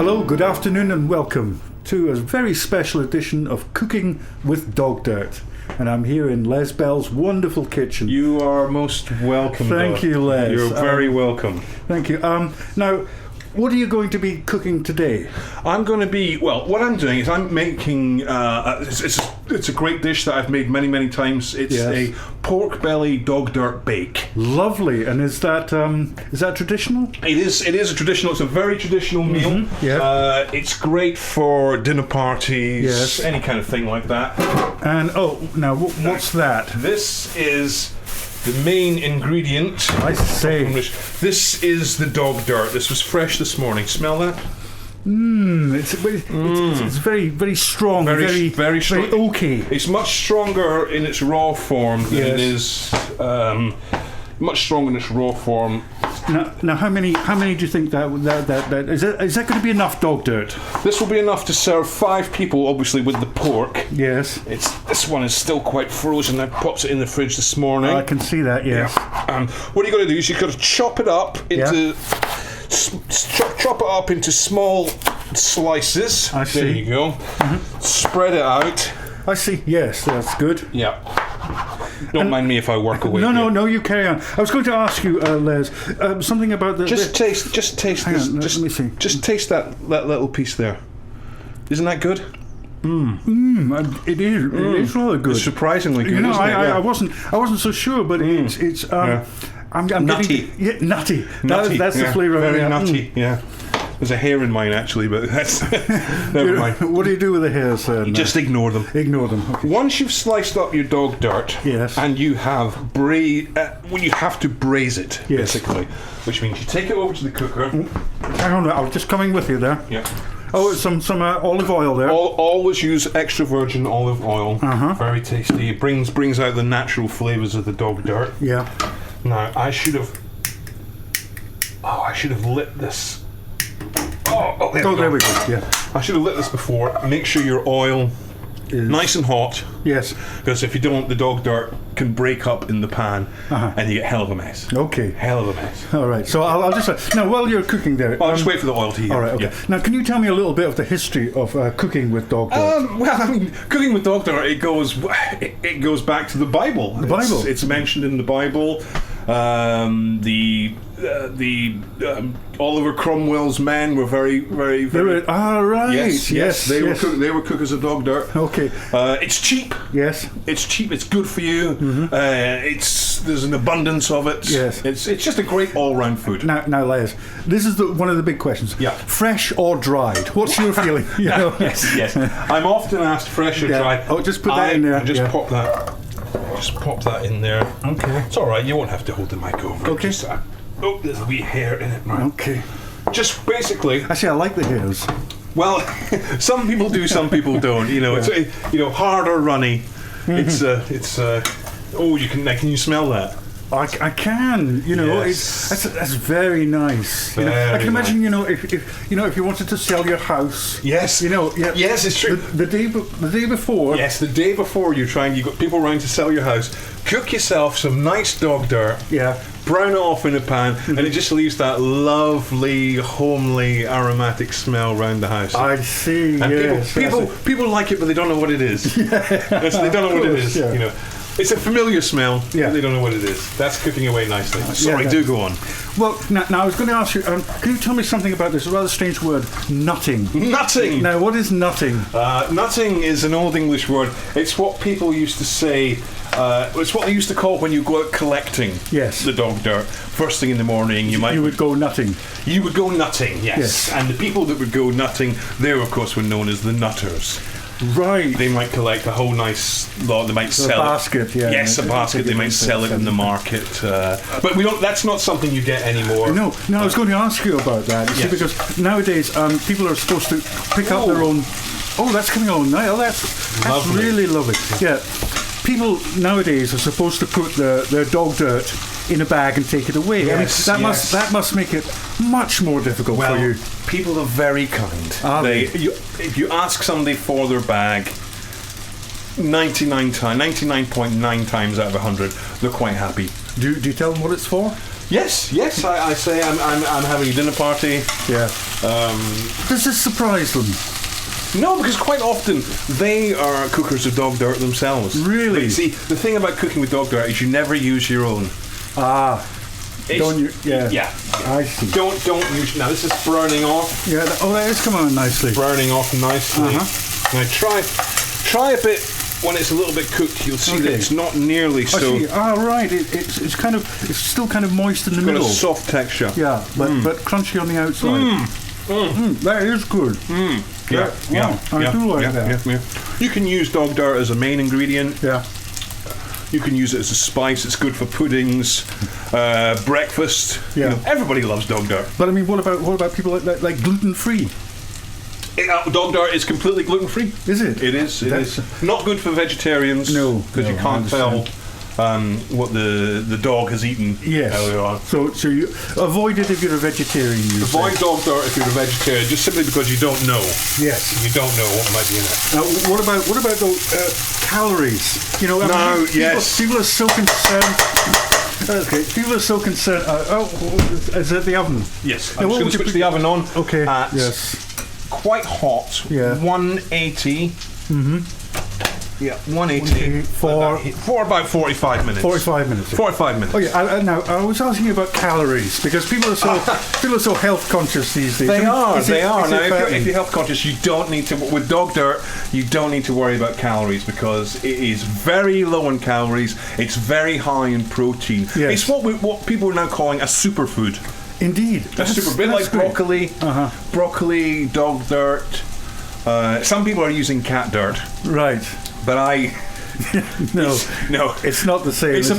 Hello, good afternoon and welcome to a very special edition of Cooking with Dog Dirt. And I'm here in Les Bell's wonderful kitchen. You are most welcome. Thank you, Les. You're very welcome. Thank you. Now, what are you going to be cooking today? I'm going to be, what I'm doing is I'm making, it's a great dish that I've made many, many times. It's a pork belly dog dirt bake. Lovely. And is that traditional? It is a traditional, it's a very traditional meal. Yeah. It's great for dinner parties, any kind of thing like that. And, what's that? This is the main ingredient. I say. This is the dog dirt. This was fresh this morning. Smell that? It's very, very strong. Very strong. Very oaky. It's much stronger in its raw form than it is. Much stronger in its raw form. Now, how many do you think that is that going to be enough dog dirt? This will be enough to serve 5 people, obviously, with the pork. Yes. This one is still quite frozen. I popped it in the fridge this morning. I can see that. Yes. Yeah. What you got to do is you've got to chop it up into chop it up into small slices. I see. There you go. Mm-hmm. Spread it out. I see. Yes, that's good. Yeah. Don't mind me if I work away. No, you carry on. I was going to ask you, Les, something about the... Just taste this. Hang on, let me see. Just taste that little piece there. Isn't that good? It is rather good. It's surprisingly good. I wasn't so sure, but it's I'm nutty. Nutty. That's the flavour. Very nutty. Yeah. There's a hair in mine actually, but that's never mind. What do you do with the hairs then? Just ignore them. Ignore them. Okay. Once you've sliced up your dog dirt, and you have you have to braise it, basically, which means you take it over to the cooker. Hang on, I'm just coming with you there. Yeah. Oh, it's some olive oil there. Always use extra virgin olive oil. Very tasty. It brings out the natural flavours of the dog dirt. Yeah. Now I should have lit this. There we go. Yeah. I should have lit this before. Make sure your oil is nice and hot. Yes. Because if you don't, the dog dirt can break up in the pan, and you get hell of a mess. Okay. Hell of a mess. All right. So I'll just now while you're cooking there. I'll just wait for the oil to heat. All right. Okay. Yeah. Now, can you tell me a little bit of the history of cooking with dog dirt? Cooking with dog dirt, it goes back to the Bible. The Bible. It's mentioned in the Bible. Oliver Cromwell's men were very, very, very. Right. Yes. They were cookers of dog dirt. Okay. It's cheap. Yes. It's cheap. It's good for you. There's an abundance of it. Yes. It's just a great all-round food. Now, Les, this is one of the big questions. Yeah. Fresh or dried? What's your feeling? Yes. I'm often asked fresh or dried. Oh, just put that in there. Pop that. Just pop that in there. Okay. It's all right. You won't have to hold the mic over. Okay. There's a wee hair in it now. Okay. Just basically. Actually, I like the hairs. Well, some people do, some people don't. It's hard or runny. It's. Can you smell that? I can, that's very nice. I can imagine, if you wanted to sell your house. Yes. Yes, it's true. The day before. Yes, the day before you got people around to sell your house. Cook yourself some nice dog dirt. Yeah. Brown it off in a pan, and it just leaves that lovely, homely, aromatic smell around the house. I see. And people like it, but they don't know what it is. They don't know what it is. Yeah. It's a familiar smell, but they don't know what it is. That's cooking away nicely. Sorry, do go on. Well, now I was going to ask you, can you tell me something about this rather strange word, nutting? Nutting! Now, what is nutting? Nutting is an Old English word. It's what people used to say, it's what they used to call when you go out collecting the dog dirt. First thing in the morning, you would go nutting. You would go nutting, yes. And the people that would go nutting, they, of course, were known as the nutters. Right. They might collect a whole nice lot. They might sell basket, it. Yes, a basket. They might sell it in the market. But we don't. That's not something you get anymore. No. I was going to ask you about that. See, because nowadays people are supposed to pick up their own. Oh, that's coming on now. That's really lovely. Yeah. People nowadays are supposed to put their dog dirt in a bag and take it away. Yes, that must make it much more difficult for you. People are very kind. If you ask somebody for their bag, 99.9 times out of 100, they're quite happy. Do you tell them what it's for? Yes. I say I'm having a dinner party. Yeah. Does this surprise them? No, because quite often they are cookers of dog dirt themselves. Really? But see, the thing about cooking with dog dirt is you never use your own. Don't you? Yeah. Yeah. I see. Don't use. Now this is burning off. Yeah. That is coming on nicely. Burning off nicely. Now try a bit when it's a little bit cooked. You'll see that it's not nearly so. I see. Right. It's still kind of moist in the middle. Got a soft texture. Yeah, but crunchy on the outside. That is good. Yeah. I do like that. Yeah. You can use dog dirt as a main ingredient. Yeah. You can use it as a spice. It's good for puddings, breakfast. Yeah. Everybody loves dog dirt. But I mean, what about people like gluten free? Dog dirt is completely gluten free. Is it? It is. Not good for vegetarians. No, because you can't tell what the dog has eaten. Yes. Earlier on. So you avoid it if you're a vegetarian. Avoid dog dirt if you're a vegetarian, just simply because you don't know. Yes. You don't know what might be in it. What about the calories? People are so concerned. Okay, people are so concerned. Is it the oven? Yes. I'm just going to switch the oven on. Okay. Yes. Quite hot. Yeah. 180. Yeah, 180 for about 45 minutes. 45 minutes. 45 minutes. Oh yeah. Now I was asking you about calories because people are so health conscious these days. They are. Now, if you're health conscious, you don't need to. With dog dirt, you don't need to worry about calories because it is very low in calories. It's very high in protein. Yes. It's what people are now calling a superfood. Indeed, A bit like broccoli. Broccoli, dog dirt. Some people are using cat dirt. Right. But no, it's not the same. It's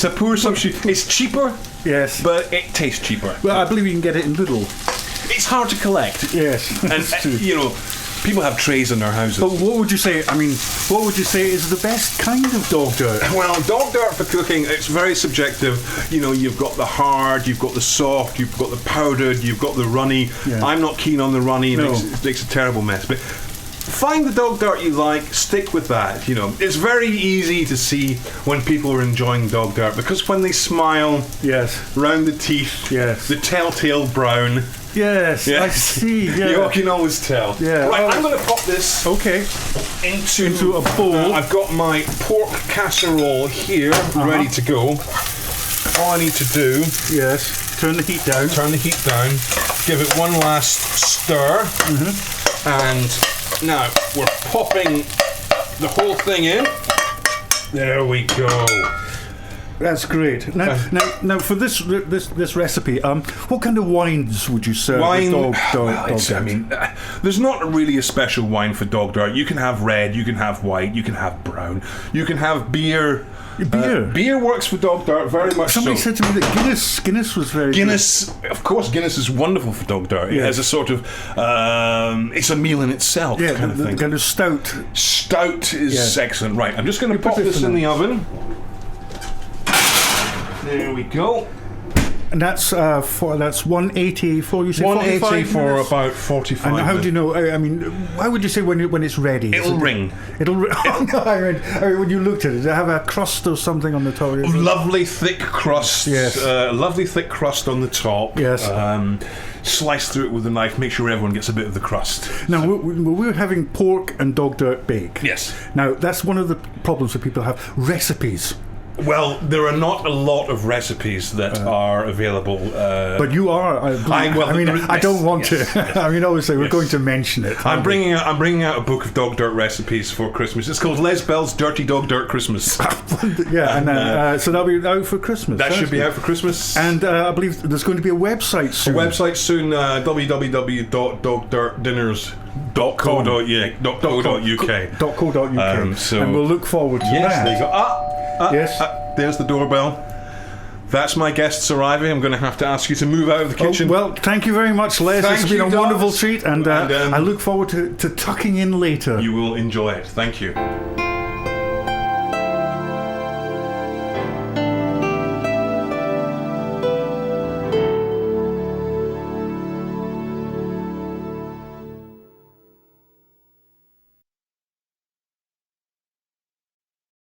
a poor substitute. It's cheaper, yes, but it tastes cheaper. Well, I believe you can get it in little. It's hard to collect. Yes, and people have trays in their houses. But what would you say? What would you say is the best kind of dog dirt? Well, dog dirt for cooking, it's very subjective. You've got the hard, you've got the soft, you've got the powdered, you've got the runny. Yeah. I'm not keen on the runny. It makes a terrible mess. But find the dog dirt you like, stick with that. It's very easy to see when people are enjoying dog dirt because when they smile, yes, round the teeth, yes, the telltale brown. Yes, I see. Yeah. You can always tell. Yeah. Right, I'm going to pop this into a bowl. I've got my pork casserole here, ready to go. All I need to do, turn the heat down. Give it one last stir, and now we're popping the whole thing in. There we go. That's great. Now for this recipe, what kind of wines would you serve with dog dirt? There's not really a special wine for dog dirt. You can have red, you can have white, you can have brown, you can have beer. Beer works for dog dirt very much. Somebody said to me that Guinness was very good. Of course, Guinness is wonderful for dog dirt. It has a sort of it's a meal in itself kind of thing. Kind of stout. Stout is excellent. Right, I'm just going to pop this in the oven. There we go. And that's 180 for, you say, 180 for about 45 And how minutes. do you know? How would you say when it's ready? It'll ring. It'll ring. Oh, no, I mean, when you looked at it, does it have a crust or something on the top? Lovely thick crust. Yes. Lovely thick crust on the top. Yes. Slice through it with a knife. Make sure everyone gets a bit of the crust. Now, we're having pork and dog dirt bake. Yes. Now, that's one of the problems that people have. Recipes. Well, there are not a lot of recipes that are available. But you are. I don't want to. Obviously, we're going to mention it. I'm bringing out a book of dog dirt recipes for Christmas. It's called Les Bell's Dirty Dog Dirt Christmas. So that'll be out for Christmas. That should be out for Christmas. And I believe there's going to be a website soon. www.dogdirtdinners.co.uk. And we'll look forward to that. There you go. There's the doorbell. That's my guests arriving. I'm going to have to ask you to move out of the kitchen. Well, thank you very much, Les. It's been a wonderful treat, and I look forward to tucking in later. You will enjoy it. Thank you.